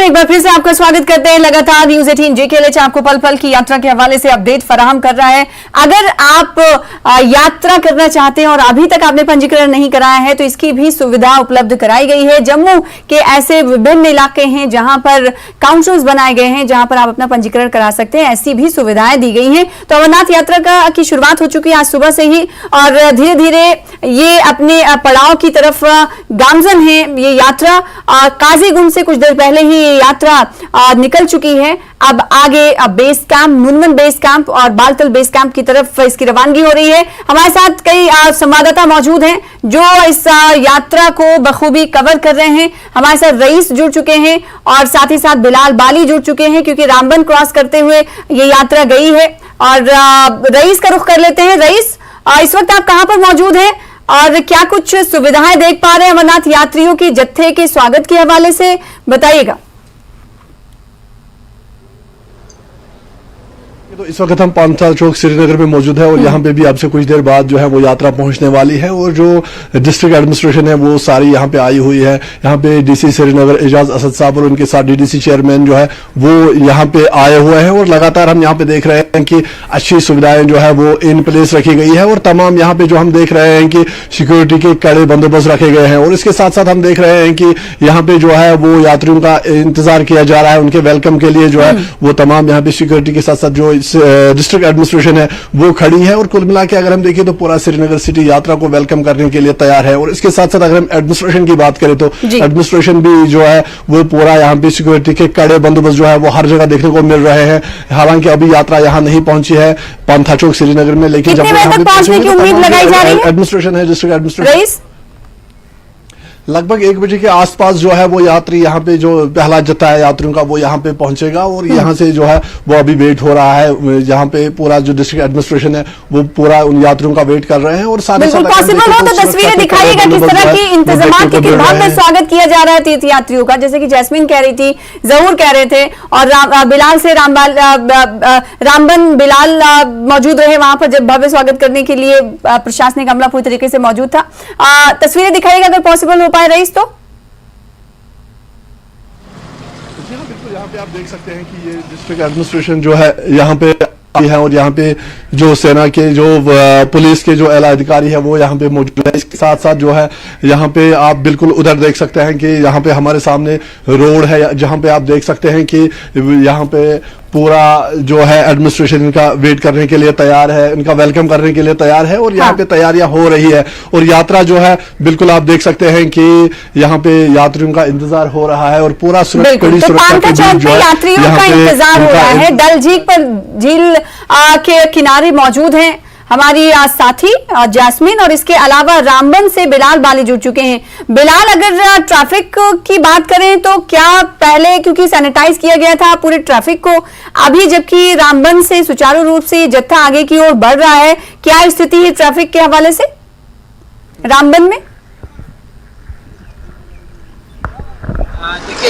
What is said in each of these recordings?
में एक बार फिर से आपका स्वागत करते हैं। लगातार न्यूज 18 JKLH आपको पल पल की यात्रा के हवाले से अपडेट फराहम कर रहा है। अगर आप यात्रा करना चाहते हैं और अभी तक आपने पंजीकरण नहीं कराया है तो इसकी भी सुविधा उपलब्ध कराई गई है। जम्मू के ऐसे विभिन्न इलाके हैं जहां पर काउंटर्स बनाए गए हैं जहां पर आप अपना पंजीकरण करा सकते हैं, ऐसी भी सुविधाएं दी गई हैं। तो अमरनाथ यात्रा की शुरुआत हो चुकी है आज सुबह से ही और धीरे धीरे ये अपने पड़ाव की तरफ गामजन है। ये यात्रा काजीगुंड से कुछ देर पहले ही ये यात्रा निकल चुकी है। अब आगे बेस कैंप, मुनवन बेस कैंप और बालतल बेस कैंप की तरफ इसकी रवानगी हो रही है। हमारे साथ कई संवाददाता मौजूद हैं जो इस यात्रा को बखूबी कवर कर रहे हैं। हमारे साथ रईस जुड़ चुके हैं और साथ ही साथ बिलाल बाली जुड़ चुके हैं क्योंकि रामबन क्रॉस करते हुए ये यात्रा गई है। और रईस का रुख कर लेते हैं। रईस, इस वक्त आप कहां पर मौजूद हैं और क्या कुछ सुविधाएं देख पा रहे हैं अमरनाथ यात्रियों के जत्थे के स्वागत के हवाले से, बताइएगा। तो इस वक्त हम पांथा चौक श्रीनगर में मौजूद है और यहाँ पे भी आपसे कुछ देर बाद जो है वो यात्रा पहुंचने वाली है और जो डिस्ट्रिक्ट एडमिनिस्ट्रेशन है वो सारी यहाँ पे आई हुई है। यहाँ पे डीसी श्रीनगर एजाज असद साहब और उनके साथ डीडीसी चेयरमैन जो है वो यहाँ पे आए हुए हैं और लगातार हम यहाँ पे देख रहे हैं कि अच्छी सुविधाएं जो है वो इन प्लेस रखी गई है और तमाम यहाँ पे जो हम देख रहे हैं कि सिक्योरिटी के कड़े बंदोबस्त रखे गए हैं और इसके साथ साथ हम देख रहे हैं कि यहाँ पे जो है वो यात्रियों का इंतजार किया जा रहा है। उनके वेलकम के लिए जो है वो तमाम यहाँ पे सिक्योरिटी के साथ साथ जो डिस्ट्रिक्ट एडमिनिस्ट्रेशन है वो खड़ी है और कुल मिला के अगर हम देखें तो पूरा श्रीनगर सिटी यात्रा को वेलकम करने के लिए तैयार है। और इसके साथ साथ अगर हम एडमिनिस्ट्रेशन की बात करें तो एडमिनिस्ट्रेशन भी जो है वो पूरा यहाँ पे सिक्योरिटी के कड़े बंदोबस्त जो है वो हर जगह देखने को मिल रहे हैं। हालांकि अभी यात्रा यहाँ नहीं पहुंची है पांथा चौक श्रीनगर में, लेकिन जब एडमिनिस्ट्रेशन है डिस्ट्रिक्ट एडमिनिस्ट्रेशन लगभग 1 बजे के आसपास जो है वो यात्री यहाँ पे जो पहला जत्था है यात्रियों का वो यहाँ पे पहुंचेगा और यहाँ से जो है वो अभी वेट हो रहा है। यहाँ पे पूरा जो डिस्ट्रिक्ट एडमिनिस्ट्रेशन है वो पूरा उन यात्रियों का वेट कर रहे हैं और साथ ही साथ पॉसिबल हो तो तस्वीरें दिखाइएगा किस तरह की इंतजाम के किस भाग में स्वागत किया जा रहा है तीर्थ यात्रियों का। जैसे कि जैस्मीन कह रही थी, जहूर कह रहे थे और बिलाल से रामबन बिलाल मौजूद रहे वहां पर जब भव्य स्वागत करने के लिए प्रशासनिक अमला पूरी तरीके से मौजूद था। तस्वीरें दिखाइएगा अगर पॉसिबल हो पाए रईस तो। बिल्कुल यहाँ पे आप देख सकते हैं कि ये डिस्ट्रिक्ट एडमिनिस्ट्रेशन जो है यहाँ पे है और यहाँ पे जो सेना के जो पुलिस के जो एला अधिकारी है वो यहाँ पे मौजूद है। इसके साथ साथ जो है यहाँ पे आप बिल्कुल उधर देख सकते हैं कि यहाँ पे हमारे सामने रोड है जहाँ पे आप देख सकते हैं कि यहाँ पे पूरा जो है एडमिनिस्ट्रेशन इनका वेट करने के लिए तैयार है, इनका वेलकम करने के लिए तैयार है और यहाँ पे तैयारियां हो रही है और यात्रा जो है बिल्कुल आप देख सकते हैं कि यहाँ पे यात्रियों का इंतजार हो रहा है और पूरा कड़ी सुरक्षा के बीच जो है यात्रियों का इंतजार हो रहा है। डल झील के किनारे मौजूद हैं हमारी साथी जैस्मीन और इसके अलावा रामबन से बिलाल बाली जुड़ चुके हैं। बिलाल, अगर ट्रैफिक की बात करें तो क्या पहले क्योंकि सैनिटाइज किया गया था पूरे ट्रैफिक को, अभी जबकि रामबन से सुचारू रूप से जत्था आगे की ओर बढ़ रहा है, क्या स्थिति है ट्रैफिक के हवाले से रामबन में? देखिए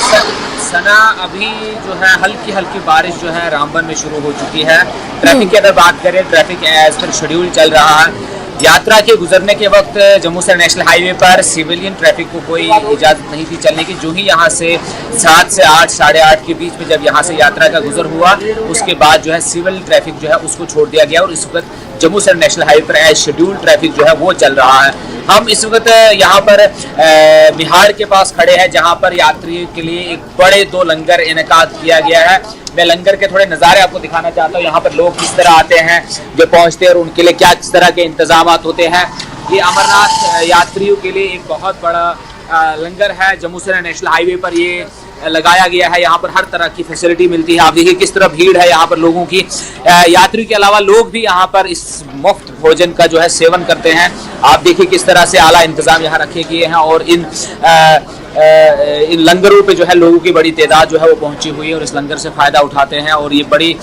सना अभी जो है हल्की बारिश जो है रामबन में शुरू हो चुकी है। ट्रैफिक की अगर बात करें, ट्रैफिक एज पर शेड्यूल चल रहा है। यात्रा के गुजरने के वक्त जम्मू से नेशनल हाईवे पर सिविलियन ट्रैफिक को कोई इजाज़त नहीं थी चलने की। जो ही यहाँ से 7 से 8, साढ़े 8 के बीच में जब यहाँ से यात्रा का गुजर हुआ उसके बाद जो है सिविल ट्रैफिक जो है उसको छोड़ दिया गया और इस वक्त जम्मू से नेशनल हाईवे पर एज शेड्यूल ट्रैफिक जो है वो चल रहा है। हम इस वक्त यहाँ पर बिहार के पास खड़े हैं जहाँ पर यात्रियों के लिए एक बड़े 2 लंगर इनेकाद किया गया है। मैं लंगर के थोड़े नज़ारे आपको दिखाना चाहता हूँ। यहाँ पर लोग किस तरह आते हैं जो पहुँचते हैं और उनके लिए क्या किस तरह के इंतजाम होते हैं। ये अमरनाथ यात्रियों के लिए एक बहुत बड़ा लंगर है। जम्मू से नेशनल हाईवे पर ये लगाया गया है। यहाँ पर हर तरह की फैसिलिटी मिलती है। आप देखिए किस तरह भीड़ है यहाँ पर लोगों की। यात्रियों के अलावा लोग भी यहाँ पर इस मुफ्त भोजन का जो है सेवन करते हैं। आप देखिए किस तरह से आला इंतजाम यहाँ रखे गए हैं और इन लंगरों पे जो है लोगों की बड़ी तादाद जो है वो पहुंची हुई है और इस लंगर से फ़ायदा उठाते हैं। और ये बड़ी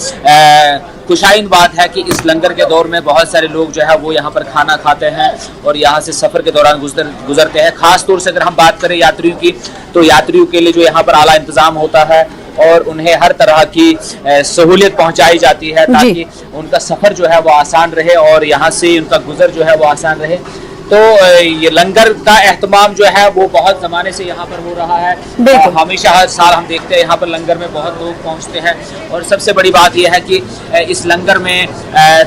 खुशाइन बात है कि इस लंगर के दौर में बहुत सारे लोग जो है वो यहाँ पर खाना खाते हैं और यहाँ से सफ़र के दौरान गुजरते हैं। ख़ास तौर से अगर हम बात करें यात्रियों की तो यात्रियों के लिए जो यहाँ पर आला इंतज़ाम होता है और उन्हें हर तरह की सहूलियत पहुँचाई जाती है ताकि उनका सफ़र जो है वो आसान रहे और यहाँ से उनका गुजर जो है वो आसान रहे। तो ये लंगर का एहतमाम जो है वो बहुत ज़माने से यहाँ पर हो रहा है। बिल्कुल। हमेशा हर साल हम देखते हैं यहाँ पर लंगर में बहुत लोग पहुँचते हैं, और सबसे बड़ी बात यह है कि इस लंगर में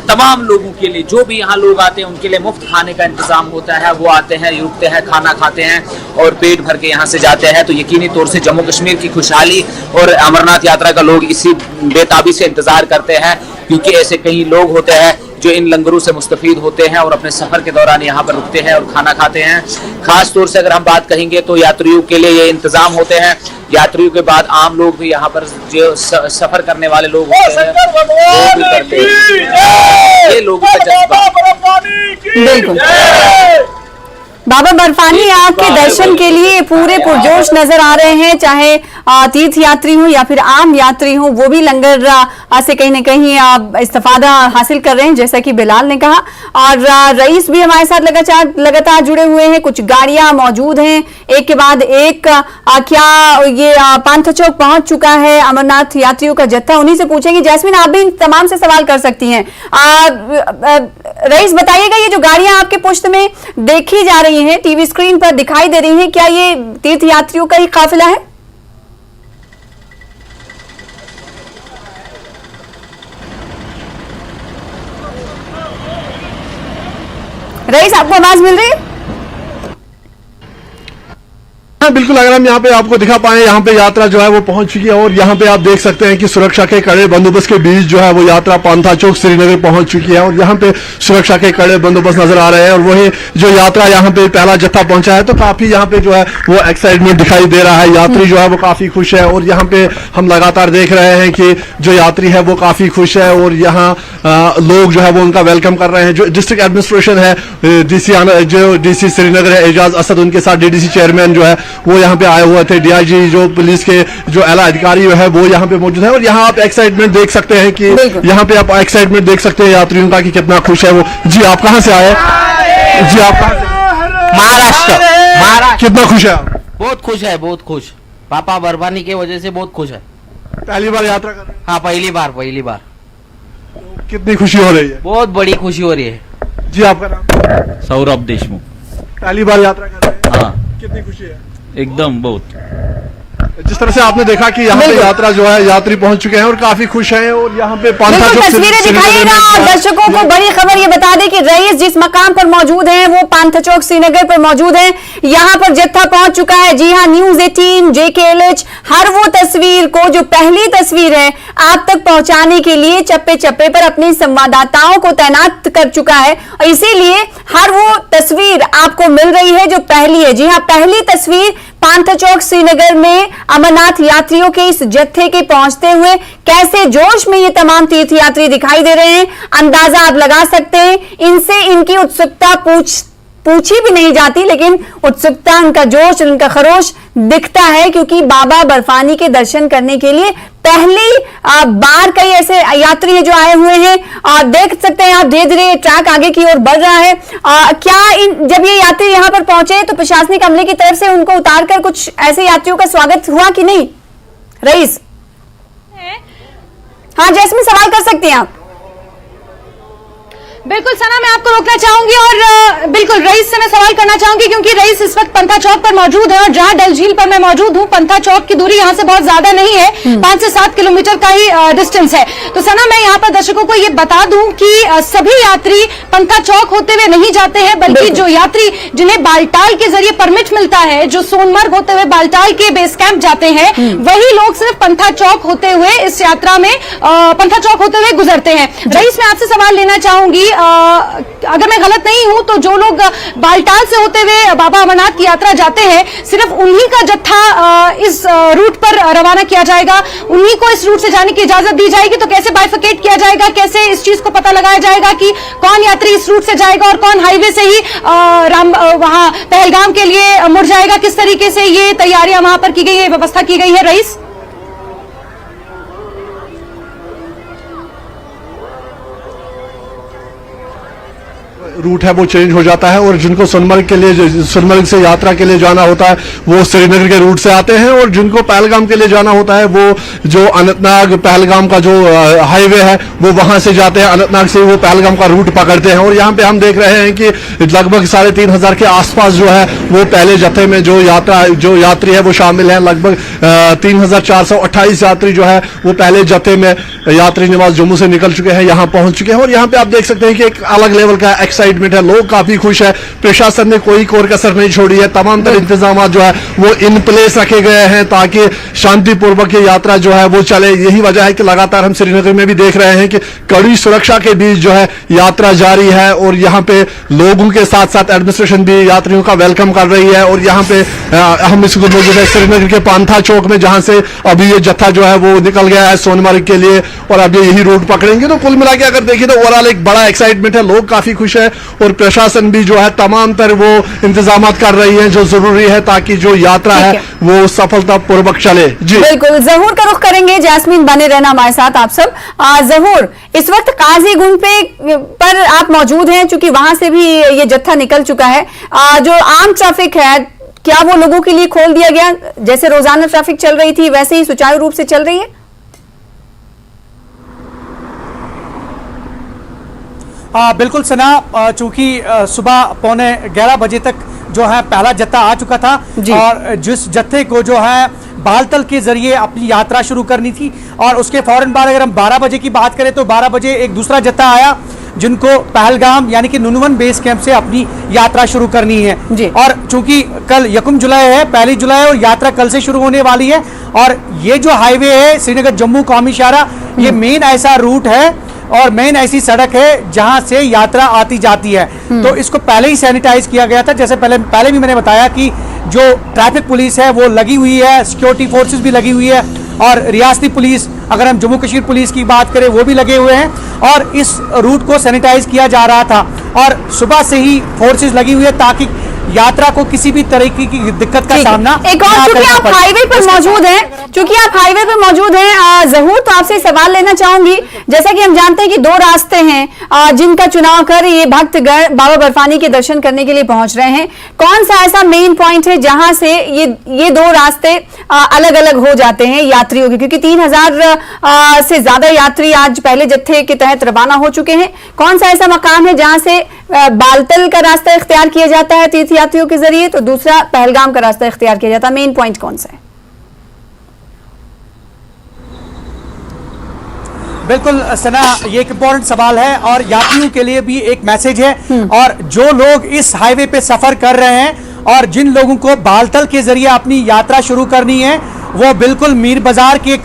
तमाम लोगों के लिए, जो भी यहाँ लोग आते हैं उनके लिए मुफ्त खाने का इंतज़ाम होता है। वो आते हैं, रुकते हैं, खाना खाते हैं और पेट भर के यहाँ से जाते हैं। तो यकीनी तौर से जम्मू कश्मीर की खुशहाली और अमरनाथ यात्रा का लोग इसी बेताबी से इंतज़ार करते हैं, क्योंकि ऐसे कई लोग होते हैं जो इन लंगरों से मुस्तफीद होते हैं और अपने सफ़र के दौरान यहाँ पर रुकते हैं और खाना खाते हैं। ख़ास तौर से अगर हम बात कहेंगे तो यात्रियों के लिए ये इंतज़ाम होते हैं। यात्रियों के बाद आम लोग भी यहाँ पर जो सफ़र करने वाले लोग होते हैं वो भी करते हैं। ये लोगों का जज्बा। बिल्कुल। बाबा बर्फानी आपके दर्शन के लिए पूरे पुरजोश नजर आ रहे हैं, चाहे तीर्थ यात्री हो या फिर आम यात्री हो, वो भी लंगर से कहीं ना कहीं इस्तेफादा हासिल कर रहे हैं, जैसा कि बिलाल ने कहा। और रईस भी हमारे साथ लगातार जुड़े हुए हैं। कुछ गाड़ियां मौजूद हैं, एक के बाद एक। क्या ये पांथा चौक पहुंच चुका है अमरनाथ यात्रियों का जत्था? उन्हीं से पूछेंगे। जैस्मिन, आप भी तमाम से सवाल कर सकती हैं। रईस, बताइएगा, ये जो गाड़ियां आपके पुष्ट में देखी जा रही हैं, टीवी स्क्रीन पर दिखाई दे रही हैं, क्या ये तीर्थ यात्रियों का ही काफिला है? रईस, आपको आवाज मिल रही है? हाँ, बिल्कुल। अगर हम यहाँ पे आपको दिखा पाए, यहाँ पे यात्रा जो है वो पहुंच चुकी है और यहाँ पे आप देख सकते हैं कि सुरक्षा के कड़े बंदोबस्त के बीच जो है वो यात्रा पांथा चौक श्रीनगर पहुंच चुकी है और यहाँ पे सुरक्षा के कड़े बंदोबस्त नजर आ रहे हैं। और वही जो यात्रा यहाँ पे पहला जत्था पहुंचा है, तो काफी यहाँ पे जो है वो एक्साइटमेंट दिखाई दे रहा है। यात्री जो है वो काफी खुश है और यहाँ पे हम लगातार देख रहे हैं कि जो यात्री है वो काफी खुश है और यहाँ लोग जो है वो उनका वेलकम कर रहे हैं। जो डिस्ट्रिक्ट एडमिनिस्ट्रेशन है, डीसी श्रीनगर है एजाज असद, उनके साथ डीडीसी चेयरमैन जो है वो यहाँ पे आए हुए थे। डीआईजी जो पुलिस के जो आला अधिकारी है वो यहाँ पे मौजूद है और यहाँ आप एक्साइटमेंट देख सकते हैं कि यहाँ पे आप एक्साइटमेंट देख सकते हैं यात्रियों का कि कितना खुश है वो। जी, आप कहाँ से आए? जी, आप कहाँ से? महाराष्ट्र। कितना खुश है आप? बहुत खुश है, बहुत खुश। पापा बर्फानी की वजह से बहुत खुश है। पहली बार यात्रा कर रहे हैं? हाँ, पहली बार। कितनी खुशी हो रही है? बहुत बड़ी खुशी हो रही है। जी, आपका नाम? सौरभ देशमुख। पहली बार यात्रा कर रहे हैं? हाँ, कितनी खुशी है? एकदम बहुत। जिस तरह से आपने देखा कि यहाँ पे यात्रा जो है यात्री पहुंच चुके हैं और काफी खुश हैं और यहाँ पे पांथा चौक तस्वीरें दिखाइएगा और दर्शकों को बड़ी खबर ये बता दें कि रईस जिस मकाम पर मौजूद हैं वो पांथा चौक श्रीनगर पर मौजूद हैं। यहाँ पर जत्था पहुंच चुका है। जी हाँ, न्यूज़ 18 JKLH हर वो तस्वीर को, जो पहली तस्वीर है, आप तक पहुंचाने के लिए चप्पे चप्पे पर अपने संवाददाताओं को तैनात कर चुका है और इसीलिए हर वो तस्वीर आपको मिल रही है जो पहली है। जी हाँ, पहली तस्वीर पांथा चौक श्रीनगर में अमरनाथ यात्रियों के इस जत्थे के पहुंचते हुए कैसे जोश में ये तमाम तीर्थ यात्री दिखाई दे रहे हैं, अंदाजा आप लगा सकते हैं। इनसे इनकी उत्सुकता पूछी भी नहीं जाती, लेकिन उत्सुकता, उनका जोश, उनका खरोश दिखता है, क्योंकि बाबा बर्फानी के दर्शन करने के लिए पहली बार कई ऐसे यात्री हैं जो आए हुए हैं। देख सकते हैं आप, धीरे धीरे ट्रैक आगे की ओर बढ़ रहा है। क्या जब ये यात्री यहाँ पर पहुंचे तो प्रशासनिक अमले की तरफ से उनको उतारकर कुछ ऐसे यात्रियों का स्वागत हुआ कि नहीं? रईस? हाँ, जैस्मिन, सवाल कर सकती हैं आप। बिल्कुल सना, मैं आपको रोकना चाहूंगी और बिल्कुल रईस से मैं सवाल करना चाहूंगी, क्योंकि रईस इस वक्त पंथा चौक पर मौजूद है और जहां डल झील पर मैं मौजूद हूं, पंथा चौक की दूरी यहां से बहुत ज्यादा नहीं है, 5 से 7 किलोमीटर का ही डिस्टेंस है। तो सना, मैं यहां पर दर्शकों को ये बता दूं कि सभी यात्री पंथा चौक होते हुए नहीं जाते हैं, बल्कि जो यात्री जिन्हें बालटाल के जरिए परमिट मिलता है, जो सोनमर्ग होते हुए बालटाल के बेस कैंप जाते हैं, वही लोग सिर्फ पंथा चौक होते हुए इस यात्रा में पंथा चौक होते हुए गुजरते हैं। रईस, मैं आपसे सवाल लेना चाहूंगी, अगर मैं गलत नहीं हूं तो जो लोग बालटाल से होते हुए बाबा अमरनाथ की यात्रा जाते हैं, सिर्फ उन्हीं का जत्था इस रूट पर रवाना किया जाएगा, उन्हीं को इस रूट से जाने की इजाजत दी जाएगी। तो कैसे बाइफिकेट किया जाएगा, कैसे इस चीज को पता लगाया जाएगा कि कौन यात्री इस रूट से जाएगा और कौन हाईवे से ही वहां पहलगाम के लिए मुड़ जाएगा? किस तरीके से ये तैयारियां वहां पर की गई है, व्यवस्था की गई है? रईस? रूट है वो चेंज हो जाता है और जिनको सोनमर्ग के लिए सोनमर्ग से यात्रा के लिए जाना होता है वो श्रीनगर के रूट से आते हैं और जिनको पहलगाम के लिए जाना होता है वो जो अनंतनाग पहलगाम का जो हाईवे है वो वहां से जाते हैं, अनंतनाग से वो पहलगाम का रूट पकड़ते हैं। और यहाँ पे हम देख रहे हैं कि लगभग 3,500 के आसपास जो है वो पहले जत्थे में जो यात्री है वो शामिल है। लगभग 3,428 यात्री जो है वो पहले जत्थे में यात्री निवास जम्मू से निकल चुके हैं, यहाँ पहुंच चुके हैं। और यहाँ पे आप देख सकते हैं कि एक अलग लेवल का एक्साइटमेंट है, लोग काफी खुश है। प्रशासन ने कोई कोर कसर नहीं छोड़ी है, तमाम तरह इंतजाम जो है वो इन प्लेस रखे गए हैं ताकि शांतिपूर्वक ये यात्रा जो है वो चले। यही वजह है कि लगातार हम श्रीनगर में भी देख रहे हैं कि कड़ी सुरक्षा के बीच जो है यात्रा जारी है और यहाँ पे लोगों के साथ साथ एडमिनिस्ट्रेशन भी यात्रियों का वेलकम कर रही है। और यहाँ पे हम इसको मौजूद है श्रीनगर के पांथा चौक में, जहां से अभी ये जत्था जो है वो निकल गया है सोनमर्ग के लिए और अब ये यही रूट पकड़ेंगे। तो कुल मिला के अगर देखिए तो ओवरऑल एक बड़ा एक्साइटमेंट है, लोग काफी खुश है और प्रशासन भी जो है तमाम तरह वो इंतजाम कर रही है जो जरूरी है ताकि जो यात्रा है वो सफलतापूर्वक चले। जी बिल्कुल, जहूर का रुख करेंगे। जैस्मीन बने रहना हमारे साथ आप सब। जहूर, इस वक्त काजीगुंड पर आप मौजूद हैं, चूंकि वहां से भी ये जत्था निकल चुका है। जो आम ट्रैफिक है क्या वो लोगों के लिए खोल दिया गया, जैसे रोजाना ट्रैफिक चल रही थी वैसे ही सुचारू रूप से चल रही है? बिल्कुल सना, चूंकि सुबह 11:15 बजे तक जो है पहला जत्था आ चुका था और जिस जत्थे को जो है बालतल के जरिए अपनी यात्रा शुरू करनी थी और उसके फौरन बाद अगर हम 12 बजे की बात करें तो 12 बजे एक दूसरा जत्था आया जिनको पहलगाम यानी कि नुनवन बेस कैंप से अपनी यात्रा शुरू करनी है। और चूंकि कल 1 जुलाई है, 1 जुलाई और यात्रा कल से शुरू होने वाली है और ये जो हाईवे है श्रीनगर जम्मू कौमी शाहरा, ये मेन ऐसा रूट है और मेन ऐसी सड़क है जहां से यात्रा आती जाती है। तो इसको पहले ही सैनिटाइज किया गया था, जैसे पहले भी मैंने बताया कि जो ट्रैफिक पुलिस है वो लगी हुई है, सिक्योरिटी फोर्सेस भी लगी हुई है और रियासती पुलिस, अगर हम जम्मू कश्मीर पुलिस की बात करें वो भी लगे हुए हैं और इस रूट को सैनिटाइज किया जा रहा था और सुबह से ही फोर्सेस लगी हुई है ताकि यात्रा को किसी भी तरीके की दिक्कत का सामना एक और, चूंकि आप हाईवे पर मौजूद हैं, जहूर, तो आपसे सवाल लेना चाहूंगी। जैसा कि हम जानते हैं कि 2 रास्ते हैं जिनका चुनाव कर ये भक्तगण बाबा बर्फानी के दर्शन करने के लिए पहुंच रहे हैं। कौन सा ऐसा मेन पॉइंट है जहां से ये 2 रास्ते अलग अलग हो जाते हैं यात्रियों के, क्योंकि 3,000 से ज्यादा यात्री आज पहले जत्थे के तहत रवाना हो चुके हैं। कौन सा ऐसा मकाम है जहां से बालतल का रास्ता इख्तियार किया जाता है तीर्थयात्रियों के जरिए, तो दूसरा पहलगाम का रास्ता इख्तियार किया जाता है? मेन पॉइंट कौन सा है? बिल्कुल सना, ये एक इम्पोर्टेंट सवाल है और यात्रियों के लिए भी एक मैसेज है। और जो लोग इस हाईवे पे सफर कर रहे हैं और जिन लोगों को बालतल के जरिए अपनी यात्रा शुरू करनी है वो बिल्कुल मीर बाजार के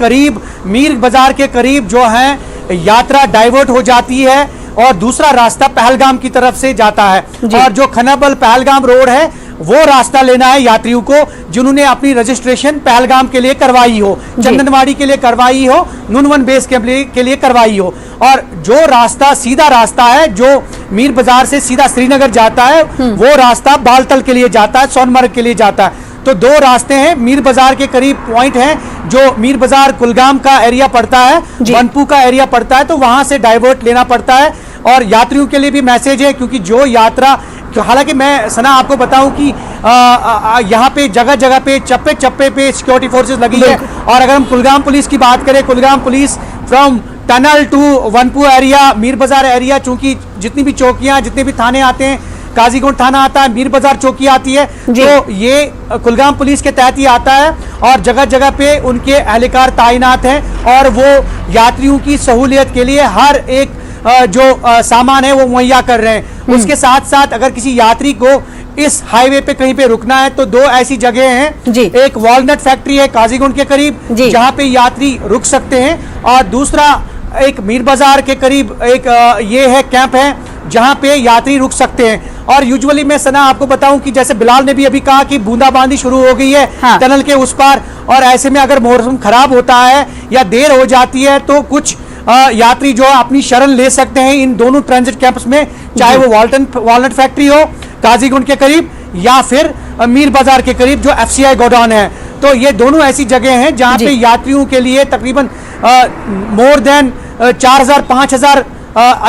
करीब जो है यात्रा डाइवर्ट हो जाती है और दूसरा रास्ता पहलगाम की तरफ से जाता है। और जो खनाबल पहलगाम रोड है वो रास्ता लेना है यात्रियों को जिन्होंने अपनी रजिस्ट्रेशन पहलगाम के लिए करवाई हो, चंदनवाड़ी के लिए करवाई हो, नुनवन बेस के लिए करवाई हो। और जो रास्ता सीधा रास्ता है जो मीर बाजार से सीधा श्रीनगर जाता है वो रास्ता बालतल के लिए जाता है, सोनमर्ग के लिए जाता है। तो 2 रास्ते हैं, मीर बाजार के करीब पॉइंट है जो मीर बाजार कुलगाम का एरिया पड़ता है, बनपू का एरिया पड़ता है, तो वहां से डाइवर्ट लेना पड़ता है। और यात्रियों के लिए भी मैसेज है क्योंकि जो यात्रा, हालांकि मैं सना आपको बताऊं कि यहाँ पे जगह जगह पे चप्पे पे सिक्योरिटी फोर्सेस लगी है। और अगर हम कुलगाम पुलिस की बात करें, Kulgam police from tunnel to Wanpoh area, Mir Bazar area, चूंकि जितनी भी चौकियां, जितने भी थाने आते हैं, काजीगुंड थाना आता है, मीर बाजार चौकी आती है, तो ये कुलगाम पुलिस के तहत ही आता है और जगह जगह पे उनके एहलकार तैनात हैं और वो यात्रियों की सहूलियत के लिए हर एक जो सामान है वो मुहैया कर रहे हैं। उसके साथ साथ अगर किसी यात्री को इस हाईवे पे कहीं पे रुकना है तो 2 ऐसी जगह हैं, एक वॉलनट फैक्ट्री है काजीगुंड के करीब जहां पे यात्री रुक सकते हैं और दूसरा एक मीर बाजार के करीब एक ये है कैंप है जहां पे यात्री रुक सकते हैं। और यूजुअली मैं सना आपको बताऊं कि जैसे बिलाल ने भी अभी कहा कि बूंदाबांदी शुरू हो गई है टनल के उस पार, और ऐसे में अगर मौसम खराब होता है या देर हो जाती है तो कुछ यात्री जो अपनी शरण ले सकते हैं इन दोनों ट्रांजिट कैंप्स में, चाहे वो वॉलनट फैक्ट्री हो काजीगुंड के करीब या फिर मीर बाजार के करीब जो FCI गोडाउन है। तो ये दोनों ऐसी जगह हैं जहां पे यात्रियों के लिए तकरीबन मोर देन 4,000 5,000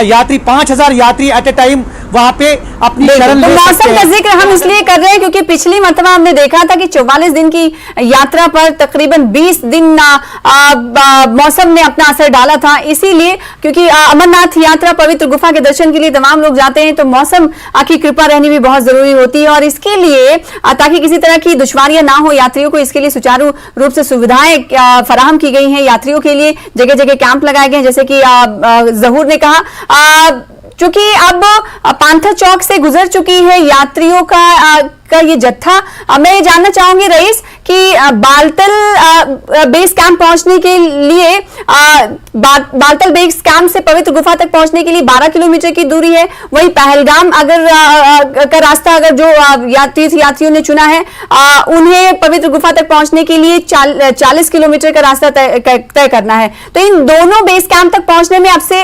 यात्री 5,000 यात्री एट ए टाइम वहां पे अपनी शरण तो ले सकते मौसम का हैं। जिक्र हम इसलिए कर रहे हैं क्योंकि पिछली मरतबा हमने देखा था कि 44 दिन की यात्रा पर तकरीबन 20 दिन मौसम ने अपना असर डाला था, इसीलिए क्योंकि अमरनाथ यात्रा पवित्र गुफा के दर्शन के लिए तमाम लोग जाते हैं, तो मौसम की कृपा रहनी भी बहुत जरूरी होती है। और इसके लिए ताकि किसी तरह की दुश्वारियां ना हो यात्रियों को, इसके लिए सुचारू रूप से सुविधाएं फराहम की गई हैं यात्रियों के लिए। जगह जगह कैंप लगाए गए हैं, जैसे कि जहूर ने कहा। चूंकि अब पांथा चौक से गुजर चुकी है यात्रियों का ये जत्था, मैं ये जानना चाहूंगी रईस कि बालतल बेस कैंप पहुंचने के लिए बालतल बेस कैंप से पवित्र गुफा तक पहुंचने के लिए 12 किलोमीटर की दूरी है। वहीं पहलगाम अगर का रास्ता अगर जो यात्रियों ने चुना है उन्हें पवित्र गुफा तक पहुंचने के लिए 40 किलोमीटर का रास्ता तय करना है। तो इन दोनों बेस कैंप तक पहुंचने में आपसे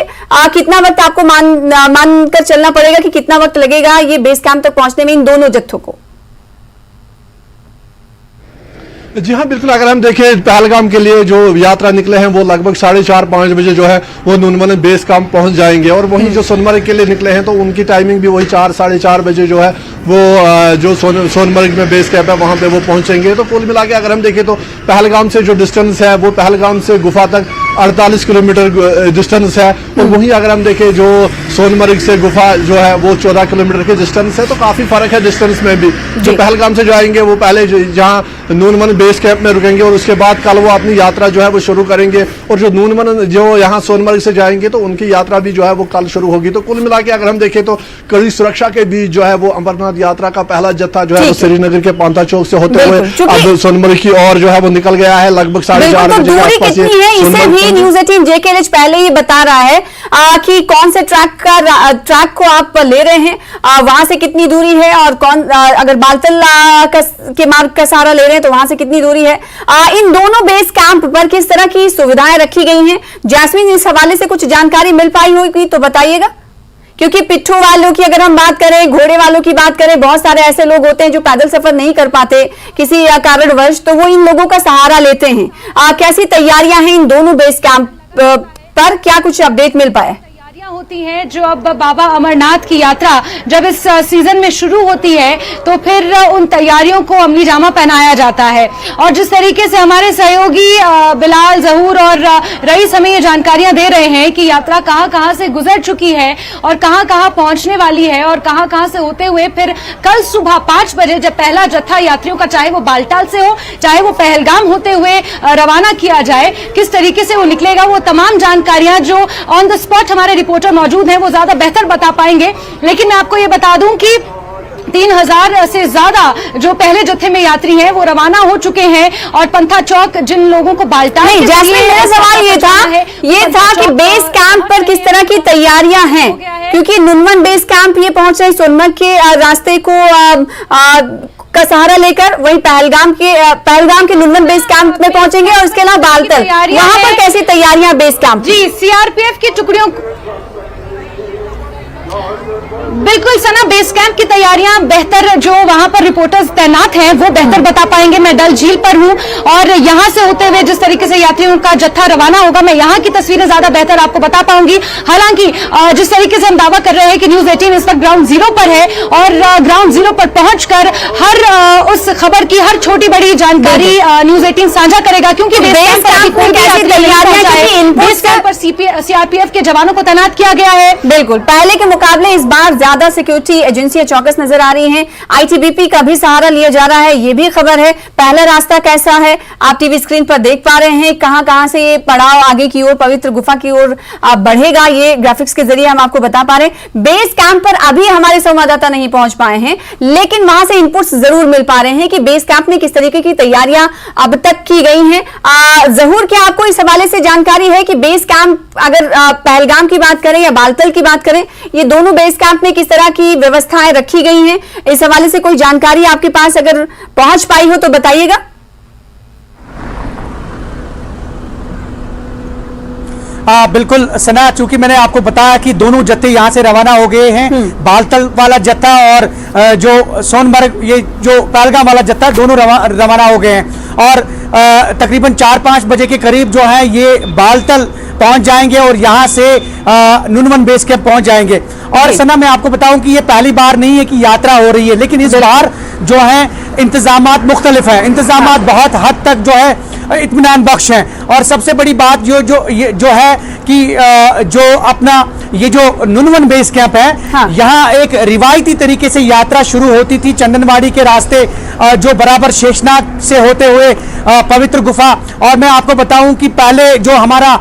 कितना वक्त आपको मान कर चलना पड़ेगा कि कितना वक्त लगेगा ये बेस कैंप तक पहुंचने में इन दोनों जत्थों को? जी हाँ, बिल्कुल। अगर हम देखें पहलगाम के लिए जो यात्रा निकले हैं वो लगभग 4:30-5 बजे जो है वो नूनमन बेस कैंप पहुंच जाएंगे, और वहीं जो सोनमर्ग के लिए निकले हैं तो उनकी टाइमिंग भी वही 4-4:30 बजे जो है वो जो सोनमर्ग में बेस कैंप है वहां पे वो पहुंचेंगे। तो कुल मिला के अगर हम देखें तो पहलगाम से जो डिस्टेंस है वो पहलगाम से गुफा तक 48 किलोमीटर डिस्टेंस है, और वहीं अगर हम देखें जो सोनमर्ग से गुफा जो है वो 14 किलोमीटर के डिस्टेंस है। तो काफी फर्क है डिस्टेंस में भी। जो पहलगाम से जाएंगे वो पहले जहाँ नूनमन बेस कैंप में रुकेंगे और उसके बाद कल वो अपनी यात्रा जो है वो शुरू करेंगे, और जो नूनमन जो यहाँ सोनमर्ग से जाएंगे तो उनकी यात्रा भी जो है वो कल शुरू होगी। तो कुल मिला के अगर हम देखें तो कड़ी सुरक्षा के बीच जो है वो अमरनाथ यात्रा का पहला जत्था जो है वो श्रीनगर के पांथा चौक से होते हुए अब सोनमर्ग की ओर जो है वो निकल गया है। लगभग 4:30 बजे के आसपास इसे भी न्यूज 18 JKLH पहले ही बता रहा है कि कौन से ट्रैक को आप ले रहे हैं, वहां से कितनी दूरी है, और कौन अगर बालतल के मार्ग का सहारा ले रहे हैं तो वहां से कितनी दूरी है। इन दोनों बेस कैंप पर किस तरह की सुविधाएं रखी गई हैं, जैस्मिन इस हवाले से कुछ जानकारी मिल पाई होगी तो बताइएगा। क्योंकि पिट्ठू वालों की अगर हम बात करें, घोड़े वालों की बात करें, बहुत सारे ऐसे लोग होते हैं जो पैदल सफर नहीं कर पाते किसी कारणवश, तो वो इन लोगों का सहारा लेते हैं। कैसी तैयारियां हैं इन दोनों बेस कैंप पर, क्या कुछ अपडेट मिल पाए? होती है जो अब बाबा अमरनाथ की यात्रा जब इस सीजन में शुरू होती है तो फिर उन तैयारियों को अमली जामा पहनाया जाता है। और जिस तरीके से हमारे सहयोगी बिलाल, जहूर और रईस हमें ये जानकारियां दे रहे हैं कि यात्रा कहां से गुजर चुकी है और कहां पहुंचने वाली है, और कहां से होते हुए फिर कल सुबह 5 बजे जब पहला जत्था यात्रियों का, चाहे वो बालटाल से हो चाहे वो पहलगाम होते हुए रवाना किया जाए, किस तरीके से वो निकलेगा, वो तमाम जानकारियां जो ऑन द स्पॉट हमारे रिपोर्टर मौजूद हैं वो ज्यादा बेहतर बता पाएंगे। लेकिन मैं आपको ये बता दूं कि 3000 से ज्यादा जो पहले जत्थे में यात्री हैं वो रवाना हो चुके हैं, और पंथा चौक जिन लोगों को बालटाल, जैस्मिन मेरा सवाल ये था कि बेस कैंप पर किस तरह की तैयारियां हैं, क्योंकि नुनवन बेस कैंप ये पहुंच रहे सोनमर्ग के रास्ते को का सहारा लेकर, वहीं पहलगाम के नुनवन बेस कैंप में पहुंचेंगे, और इसके अलावा बालतल, वहां पर कैसी तैयारियां बेस कैंप? जी, सीआरपीएफ की टुकड़ियों, बिल्कुल सना, बेस कैंप की तैयारियां बेहतर, जो वहां पर रिपोर्टर्स तैनात हैं वो बेहतर बता पाएंगे। मैं डल झील पर हूं और यहां से होते हुए जिस तरीके से यात्रियों का जत्था रवाना होगा, मैं यहां की तस्वीरें ज्यादा बेहतर आपको बता पाऊंगी। हालांकि जिस तरीके से हम दावा कर रहे हैं कि न्यूज 18 इस वक्त ग्राउंड जीरो पर है, और ग्राउंड जीरो पर पहुंचकर हर उस खबर की हर छोटी बड़ी जानकारी न्यूज 18 साझा करेगा, क्योंकि बेस कैंप पर सीआरपीएफ के जवानों को तैनात किया गया है। बिल्कुल, पहले के मुकाबले इस बार ज्यादा सिक्योरिटी एजेंसियां चौकस नजर आ रही हैं। आईटीबीपी का भी सहारा लिया जा रहा है, ये भी खबर है। पहला रास्ता कैसा है आप टीवी स्क्रीन पर देख पा रहे हैं, कहां से ये पड़ाव आगे की ओर पवित्र गुफा की ओर बढ़ेगा, ये ग्राफिक्स के जरिए हम आपको बता पा रहे हैं। बेस कैंप पर अभी हमारे संवाददाता नहीं पहुंच पाए हैं, लेकिन वहां से इनपुट्स जरूर मिल पा रहे हैं कि बेस कैंप में किस तरीके की तैयारियां अब तक की गई हैं। जहूर, क्या आपको इस हवाले से जानकारी है कि बेस कैंप, अगर पहलगाम की बात करें या बालतल की बात करें, ये दोनों बेस कैंप में किस तरह की व्यवस्थाएं रखी गई हैं? इस हवाले से कोई जानकारी आपके पास अगर पहुंच पाई हो तो बताइएगा। बिल्कुल सना, चूंकि मैंने आपको बताया कि दोनों जत्थे यहां से रवाना हो गए हैं, बालतल वाला जत्था और जो सोनमर्ग, ये जो पहलगाम वाला जत्था, दोनों रवाना हो गए हैं, और तकरीबन 4-5 बजे के करीब जो है ये बालतल पहुंच जाएंगे और यहां से नुनवन बेस कैंप पहुंच जाएंगे। और सना मैं आपको बताऊं कि ये पहली बार नहीं है कि यात्रा हो रही है, लेकिन इस बार जो है इंतजामात मुख्तलिफ है, इंतजामात बहुत हद तक जो है इत्मीनान बख्श हैं। और सबसे बड़ी बात जो है कि जो अपना ये जो नुनवन बेस कैंप है, हाँ। यहाँ एक रिवायती तरीके से यात्रा शुरू होती थी चंदनवाड़ी के रास्ते जो बराबर शेषनाग से होते हुए पवित्र गुफा। और मैं आपको बताऊं कि पहले जो हमारा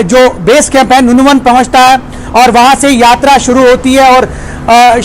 जो बेस कैंप है नुनवन पहुंचता है और वहां से यात्रा शुरू होती है, और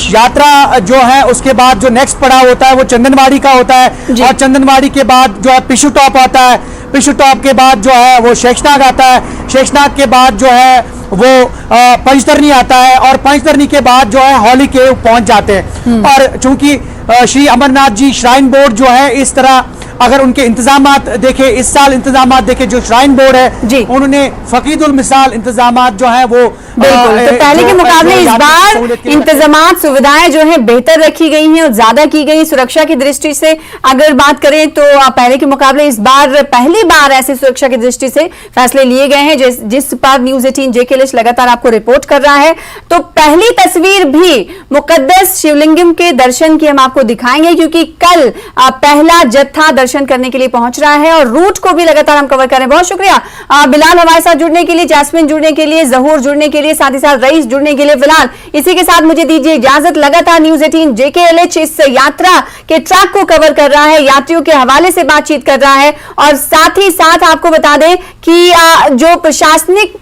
यात्रा जो है उसके बाद जो नेक्स्ट पड़ाव होता है वो चंदनवाड़ी का होता है, और चंदनवाड़ी के बाद जो है पिशु टॉप आता है, पिशु टॉप के बाद जो है वो शेषनाग आता है, शेषनाग के बाद जो है वो पंचतरनी आता है, और पंचतरनी के बाद जो है हॉली केव पहुंच जाते हैं। और चूंकि श्री अमरनाथ जी श्राइन बोर्ड जो है इस तरह अगर उनके इंतजामात देखे, इस साल इंतजामात देखे जो श्राइन बोर्ड है उन्होंने फकीदुल मिसाल इंतजामात जो है वो बिल्कुल, तो पहले के मुकाबले इस बार इंतजामात सुविधाएं जो है बेहतर रखी गई हैं और ज्यादा की गई। सुरक्षा की दृष्टि से अगर बात करें तो पहले के मुकाबले इस बार पहली बार ऐसी सुरक्षा की दृष्टि से फैसले लिए गए हैं जिस पर न्यूज 18 JKLH लगातार आपको रिपोर्ट कर रहा है। तो पहली तस्वीर भी मुकद्दस शिवलिंगम के दर्शन की हम आपको दिखाएंगे, क्योंकि कल पहला जत्था दर्शन करने के लिए पहुंच रहा है और रूट को भी लगातार हम कवर कर रहे हैं। बहुत शुक्रिया बिलाल हमारे साथ जुड़ने के लिए, जैस्मिन जुड़ने के लिए, जहूर जुड़ने के लिए, साथ ही साथ रईस जुड़ने के लिए। फिलहाल इसी के साथ मुझे दीजिए इजाजत। लगातार न्यूज 18 JKLH इस यात्रा के ट्रैक को कवर कर रहा है, यात्रियों के हवाले से बातचीत कर रहा है, और साथ ही साथ आपको बता दें कि जो प्रशासनिक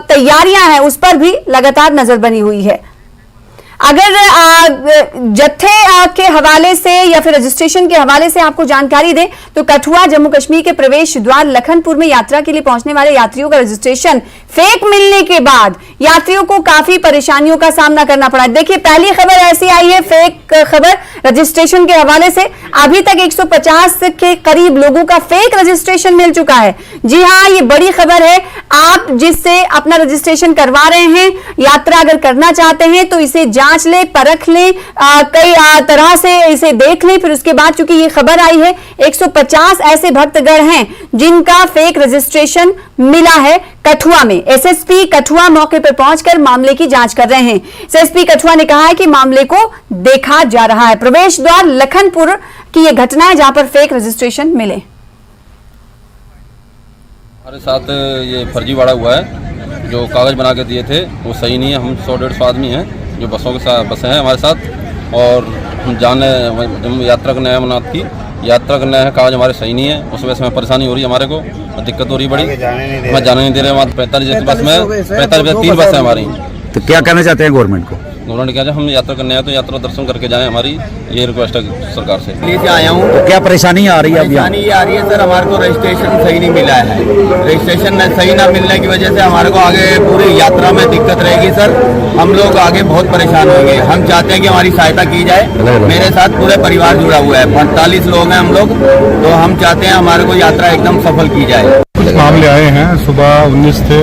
तैयारियां हैं उस पर भी लगातार नजर बनी हुई है। अगर जत्थे के हवाले से या फिर रजिस्ट्रेशन के हवाले से आपको जानकारी दें तो कठुआ जम्मू कश्मीर के प्रवेश द्वार लखनपुर में यात्रा के लिए पहुंचने वाले यात्रियों का रजिस्ट्रेशन फेक मिलने के बाद यात्रियों को काफी परेशानियों का सामना करना पड़ा। देखिए, पहली खबर ऐसी आई है, फेक खबर रजिस्ट्रेशन के हवाले से। अभी तक 150 के करीब लोगों का फेक रजिस्ट्रेशन मिल चुका है। जी हाँ, ये बड़ी खबर है। आप जिससे अपना रजिस्ट्रेशन करवा रहे हैं, यात्रा अगर करना चाहते हैं तो इसे जांच ले, परख ले, कई तरह से इसे देख ले। फिर उसके बाद चूंकि ये खबर आई है 150 ऐसे भक्तगण हैं जिनका फेक रजिस्ट्रेशन मिला है कठुआ में। एसएसपी कठुआ मौके पर पहुंचकर मामले की जांच कर रहे हैं। एसएसपी कठुआ ने कहा है कि मामले को देखा जा रहा है। प्रवेश द्वार लखनपुर की यह घटना है जहां पर फेक रजिस्ट्रेशन मिले। हमारे साथ ये फर्जीवाड़ा हुआ है, जो कागज बना के दिए थे वो सही नहीं है। हम 100-150 आदमी हैं जो बसों के साथ बसें हैं हमारे साथ, और हम जब यात्रा करने आए अमरनाथ की यात्रा करने आए हैं, कागज हमारे सही नहीं है। उस वजह से हमें परेशानी हो रही है, हमारे को दिक्कत हो रही है बड़ी। हमें जाने नहीं दे रहे। वहाँ 45 बस में 45 3 बस है हमारी। तो क्या कहना चाहते हैं गवर्नमेंट को? गवर्नमेंट क्या, हम यात्रा करने आए तो यात्रा दर्शन करके जाएं, हमारी ये रिक्वेस्ट है सरकार से। से आया हूँ। तो क्या परेशानी आ रही है? परेशानी ये आ रही है सर, हमारे को रजिस्ट्रेशन सही नहीं मिला है। रजिस्ट्रेशन सही ना मिलने की वजह से हमारे को आगे पूरी यात्रा में दिक्कत रहेगी सर। हम लोग आगे बहुत परेशान होंगे। हम चाहते हैं कि हमारी सहायता की जाए। मेरे साथ पूरे परिवार जुड़ा हुआ है, 45 लोग हैं हम लोग, तो हम चाहते हैं हमारे को यात्रा एकदम सफल की जाए। कुछ मामले आए हैं, सुबह 19 थे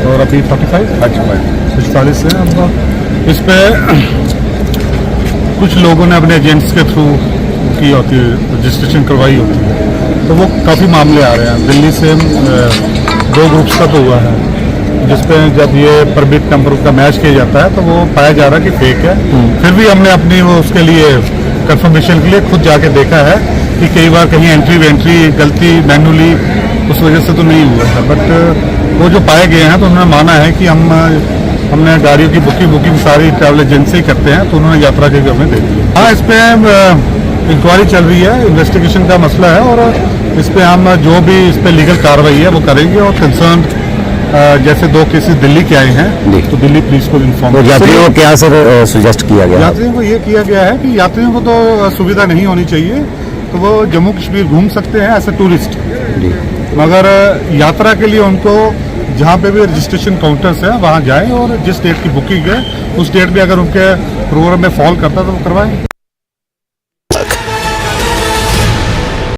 और अभी 45 है। अब इस पे कुछ लोगों ने अपने एजेंट्स के थ्रू की होती है, रजिस्ट्रेशन करवाई होती है, तो वो काफ़ी मामले आ रहे हैं। दिल्ली से 2 ग्रुप्स का तो हुआ है, जिसपे जब ये परमिट नंबर का मैच किया जाता है तो वो पाया जा रहा है कि फेक है। फिर भी हमने अपनी वो उसके लिए कंफर्मेशन के लिए खुद जाके देखा है कि कई बार कहीं एंट्री गलती मैनुअली उस वजह से तो नहीं हुआ है, बट वो जो पाए गए हैं तो उन्होंने माना है कि हमने गाड़ियों की बुकिंग सारी ट्रैवल एजेंसी करते हैं, तो उन्होंने यात्रा के हमें दे दी। हाँ, इस पर इंक्वायरी चल रही है, इन्वेस्टिगेशन का मसला है, और इस पर हम जो भी इस पर लीगल कार्रवाई है वो करेंगे। और कंसर्न जैसे 2 केसेस दिल्ली के आए हैं तो दिल्ली पुलिस को इन्फॉर्म। तो यात्रियों को क्या सर सजेस्ट किया गया? यात्रियों को ये किया गया है कि यात्रियों को तो सुविधा नहीं होनी चाहिए, तो वो जम्मू कश्मीर घूम सकते हैं एज ए टूरिस्ट, मगर यात्रा के लिए उनको जहाँ पे भी रजिस्ट्रेशन काउंटर्स है वहाँ जाएं और जिस डेट की बुकिंग है उस डेट में अगर उनके प्रोग्राम में फॉल करता है तो वो करवाएं।